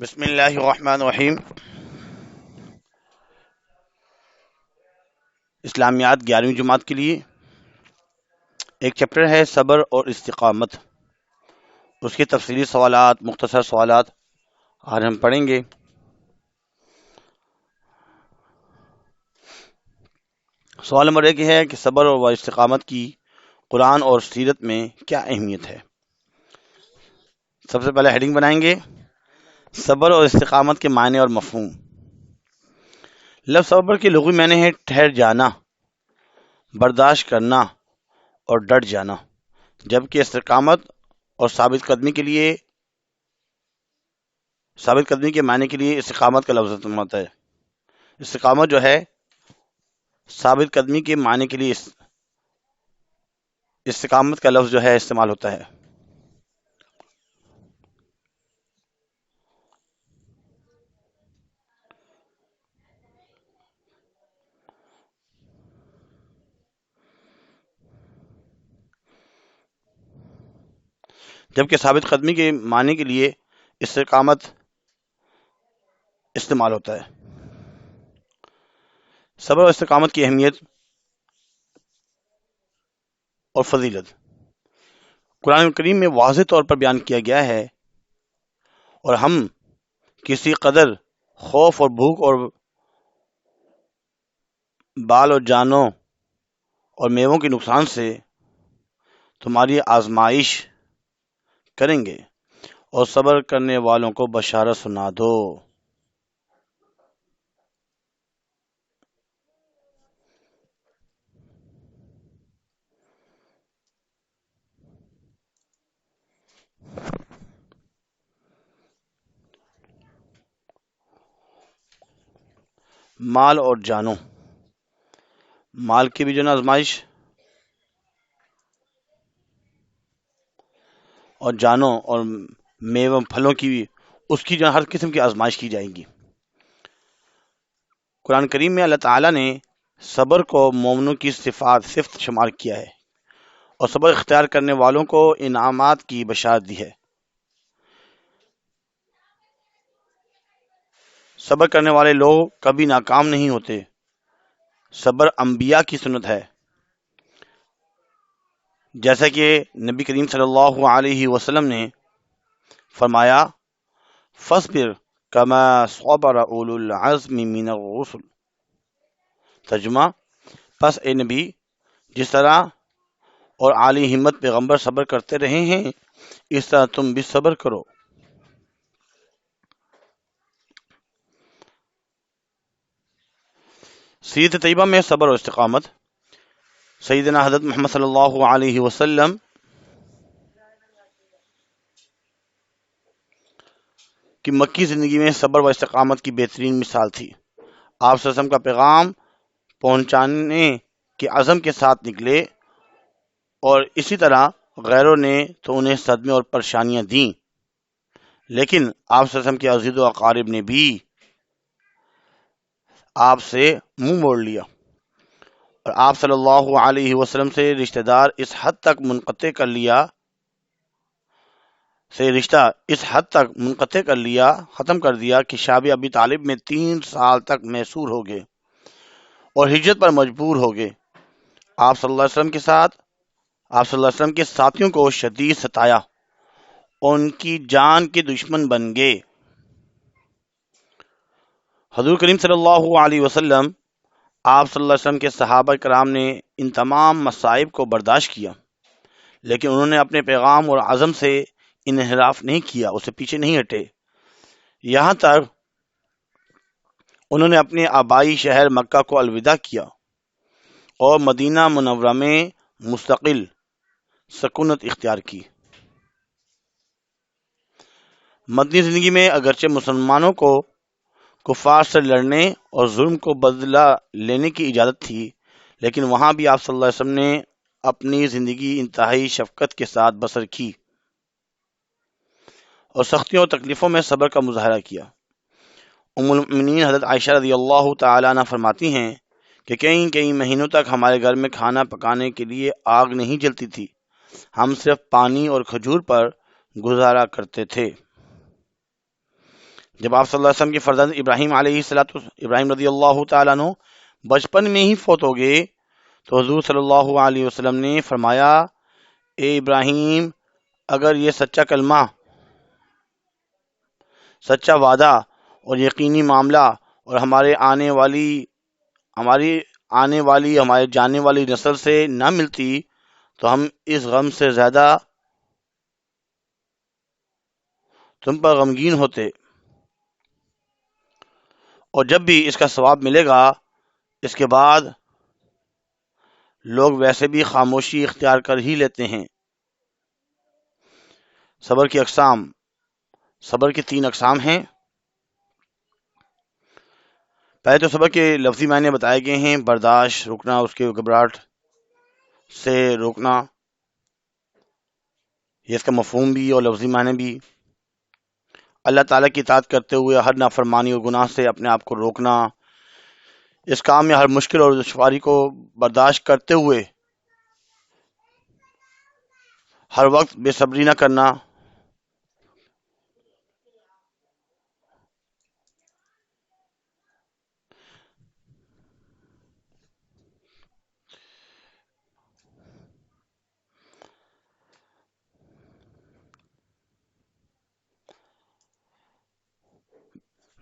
بسم اللہ الرحمن الرحیم۔ اسلامیات 11ویں جماعت کے لیے ایک چیپٹر ہے صبر اور استقامت، اس کے تفصیلی سوالات، مختصر سوالات آج ہم پڑھیں گے۔ سوال نمبر 1 ہے کہ صبر و استقامت کی قرآن اور سیرت میں کیا اہمیت ہے۔ سب سے پہلے ہیڈنگ بنائیں گے، صبر اور استقامت کے معنی اور مفہوم۔ لفظ صبر کے لغوی معنی ہے ٹھہر جانا، برداشت کرنا اور ڈٹ جانا، جبکہ استقامت اور ثابت قدمی کے معنی کے لیے استقامت کا لفظ استعمال ہوتا ہے۔ استقامت جو ہے ثابت قدمی کے معنی کے لیے استقامت کا لفظ جو ہے استعمال ہوتا ہے۔ جبکہ ثابت قدمی کے معنی کے لیے استقامت استعمال ہوتا ہے۔ صبر اور استقامت کی اہمیت اور فضیلت قرآن کریم میں واضح طور پر بیان کیا گیا ہے، اور ہم کسی قدر خوف اور بھوک اور بال اور جانوں اور میووں کے نقصان سے تمہاری آزمائش کریں گے، اور صبر کرنے والوں کو بشارت سنا دو۔ مال اور جانوں، مال کی بھی جو نا آزمائش اور جانوں اور میوہ پھلوں کی بھی، اس کی جو ہر قسم کی آزمائش کی جائے گی۔ قرآن کریم میں اللہ تعالیٰ نے صبر کو مومنوں کی صفت شمار کیا ہے، اور صبر اختیار کرنے والوں کو انعامات کی بشارت دی ہے۔ صبر کرنے والے لوگ کبھی ناکام نہیں ہوتے۔ صبر انبیاء کی سنت ہے، جیسا کہ نبی کریم صلی اللہ علیہ وسلم نے فرمایا، فاصبر کما صبر اولو العزم من الرسل۔ ترجمہ، پس اے نبی، جس طرح اور عالی ہمت پیغمبر صبر کرتے رہے ہیں، اس طرح تم بھی صبر کرو۔ سیرت طیبہ میں صبر اور استقامت۔ سیدنا حضرت محمد صلی اللہ علیہ وسلم کی مکی زندگی میں صبر و استقامت کی بہترین مثال تھی۔ آپ صلی اللہ علیہ وسلم کا پیغام پہنچانے کے عزم کے ساتھ نکلے، اور اسی طرح غیروں نے تو انہیں صدمے اور پریشانیاں دیں، لیکن آپ صلی اللہ علیہ وسلم کے عزیز و اقارب نے بھی آپ سے منہ موڑ لیا، اور آپ صلی اللہ علیہ وسلم سے رشتہ دار اس حد تک منقطع کر لیا، ختم کر دیا کہ شعب ابی طالب میں 3 سال تک محصور ہو گئے اور ہجرت پر مجبور ہو گئے۔ آپ صلی اللہ علیہ وسلم کے ساتھیوں کو شدید ستایا، ان کی جان کے دشمن بن گئے۔ حضور کریم صلی اللہ علیہ وسلم، آپ صلی اللہ علیہ وسلم کے صحابہ کرام نے ان تمام مصائب کو برداشت کیا، لیکن انہوں نے اپنے پیغام اور عزم سے انحراف نہیں کیا، اسے پیچھے نہیں ہٹے، یہاں تک انہوں نے اپنے آبائی شہر مکہ کو الوداع کیا اور مدینہ منورہ میں مستقل سکونت اختیار کی۔ مدنی زندگی میں اگرچہ مسلمانوں کو کفار سے لڑنے اور ظلم کو بدلہ لینے کی اجازت تھی، لیکن وہاں بھی آپ صلی اللہ علیہ وسلم نے اپنی زندگی انتہائی شفقت کے ساتھ بسر کی اور سختیوں اور تکلیفوں میں صبر کا مظاہرہ کیا۔ ام المؤمنین حضرت عائشہ رضی اللہ تعالیٰ عنہ فرماتی ہیں کہ کئی مہینوں تک ہمارے گھر میں کھانا پکانے کے لیے آگ نہیں جلتی تھی، ہم صرف پانی اور کھجور پر گزارا کرتے تھے۔ جب آپ صلی اللہ علیہ وسلم کے فرزند ابراہیم رضی اللہ تعالیٰ عنہ بچپن میں ہی فوت ہو گئے تو حضور صلی اللہ علیہ وسلم نے فرمایا، اے ابراہیم، اگر یہ سچا کلمہ، سچا وعدہ اور یقینی معاملہ اور ہمارے جانے والی نسل سے نہ ملتی تو ہم اس غم سے زیادہ تم پر غمگین ہوتے، اور جب بھی اس کا ثواب ملے گا اس کے بعد لوگ ویسے بھی خاموشی اختیار کر ہی لیتے ہیں۔ صبر کی 3 اقسام ہیں۔ پہلے تو صبر کے لفظی معنی بتائے گئے ہیں، برداشت، رکنا، اس کے گھبراہٹ سے روکنا، یہ اس کا مفہوم بھی اور لفظی معنی بھی۔ اللہ تعالیٰ کی اطاعت کرتے ہوئے ہر نافرمانی اور گناہ سے اپنے آپ کو روکنا، اس کام میں ہر مشکل اور دشواری کو برداشت کرتے ہوئے ہر وقت بے صبری نہ کرنا۔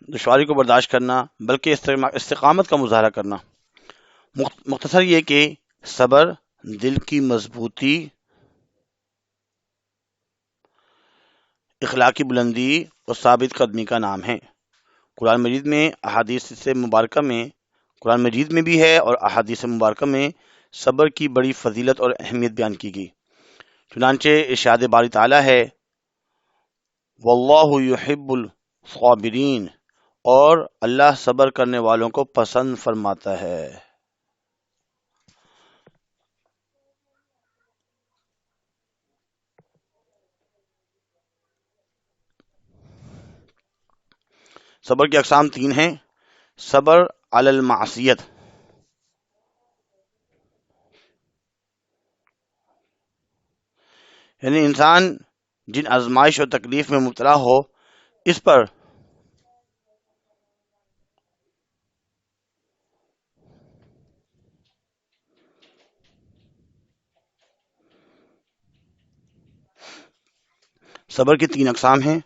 دشواری کو برداشت کرنا بلکہ استقامت کا مظاہرہ کرنا۔ مختصر یہ کہ صبر دل کی مضبوطی، اخلاقی بلندی اور ثابت قدمی کا نام ہے۔ قرآن مجید میں بھی ہے اور احادیث مبارکہ میں صبر کی بڑی فضیلت اور اہمیت بیان کی گئی۔ چنانچہ ارشاد باری تعالیٰ ہے، واللہ یحب الصابرین، اور اللہ صبر کرنے والوں کو پسند فرماتا ہے۔ صبر کی اقسام 3 ہیں۔ صبر علی المعصیت، یعنی انسان جن آزمائش اور تکلیف میں مبتلا ہو اس پر صبر کی 3 اقسام ہیں۔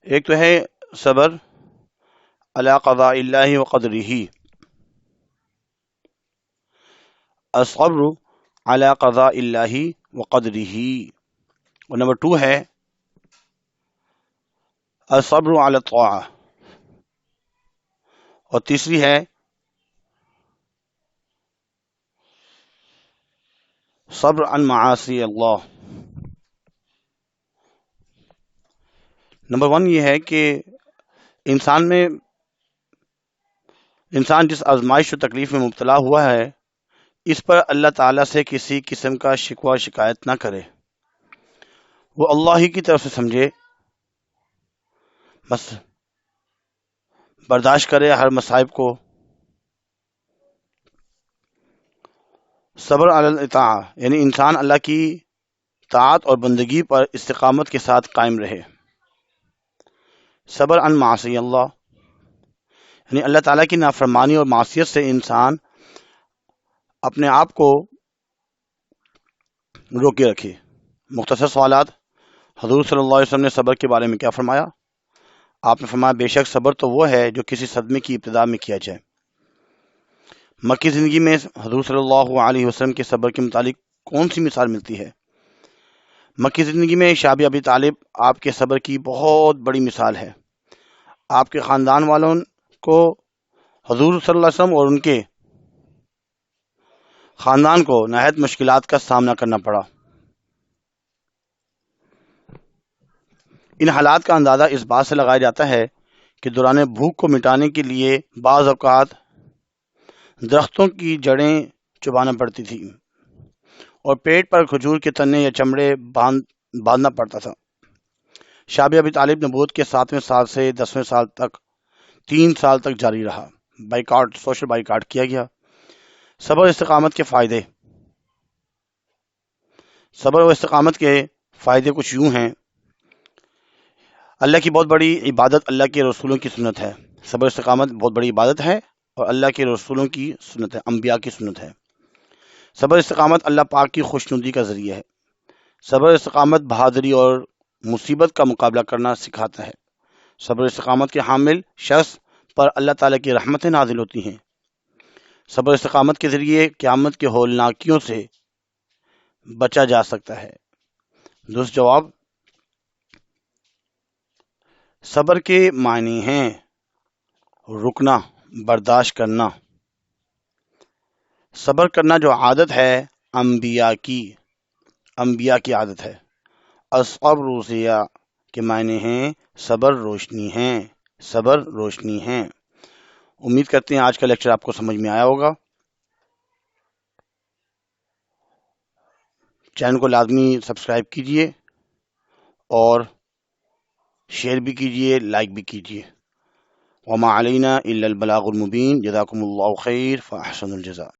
ایک تو ہے صبر علی قضاء اللہ و قدرہ، الصبر علی قضاء اللہ و قدرہ، اور نمبر 2 ہے الصبر علی الطاعہ، اور تیسری ہے صبر عن معاصی اللہ۔ نمبر 1 یہ ہے کہ انسان جس آزمائش و تکلیف میں مبتلا ہوا ہے اس پر اللہ تعالیٰ سے کسی قسم کا شکوہ شکایت نہ کرے، وہ اللہ ہی کی طرف سے سمجھے، بس برداشت کرے ہر مصائب کو۔ صبر علی الاطاعہ، یعنی انسان اللہ کی طاعت اور بندگی پر استقامت کے ساتھ قائم رہے۔ صبر عن معاصی اللہ، یعنی اللہ تعالیٰ کی نافرمانی اور معصیت سے انسان اپنے آپ کو روکے رکھے۔ مختصر سوالات۔ حضور صلی اللہ علیہ وسلم نے صبر کے بارے میں کیا فرمایا؟ آپ نے فرمایا، بے شک صبر تو وہ ہے جو کسی صدمے کی ابتدا میں کیا جائے۔ مکی زندگی میں حضور صلی اللہ علیہ وسلم کے صبر کے متعلق کون سی مثال ملتی ہے؟ مکی زندگی میں شعب ابی طالب آپ کے صبر کی بہت بڑی مثال ہے۔ آپ کے خاندان والوں کو حضور صلی اللہ علیہ وسلم اور ان کے خاندان کو نہایت مشکلات کا سامنا کرنا پڑا۔ ان حالات کا اندازہ اس بات سے لگایا جاتا ہے کہ دوران بھوک کو مٹانے کے لیے بعض اوقات درختوں کی جڑیں چبانا پڑتی تھی اور پیٹ پر کھجور کے تنے یا چمڑے باندھنا پڑتا تھا۔ شعب ابی طالب نبوت کے 7ویں سال سے 10ویں سال تک 3 سال تک جاری رہا۔ سوشل بائیکاٹ کیا گیا۔ صبر و استقامت کے فائدے۔ صبر و استقامت کے فائدے کچھ یوں ہیں۔ اللہ کی بہت بڑی عبادت اللہ کے رسولوں کی سنت ہے۔ صبر استقامت بہت بڑی عبادت ہے اور اللہ کے رسولوں کی سنت ہے، انبیاء کی سنت ہے۔ صبر استقامت اللہ پاک کی خوشنودی کا ذریعہ ہے۔ صبر استقامت بہادری اور مصیبت کا مقابلہ کرنا سکھاتا ہے۔ صبر استقامت کے حامل شخص پر اللہ تعالیٰ کی رحمتیں نازل ہوتی ہیں۔ صبر استقامت کے ذریعے قیامت کے ہولناکیوں سے بچا جا سکتا ہے۔ درست جواب، صبر کے معنی ہیں رکنا، برداشت کرنا۔ صبر کرنا جو عادت ہے انبیاء کی عادت ہے۔ الصبر ضیاء کے معنی ہیں صبر روشنی ہیں۔ امید کرتے ہیں آج کا لیکچر آپ کو سمجھ میں آیا ہوگا۔ چینل کو لازمی سبسکرائب کیجئے اور شیئر بھی کیجئے، لائک بھی کیجئے۔ وما علینا الا البلاغ المبین۔ جزاکم اللہ خیر فاحسن الجزاء۔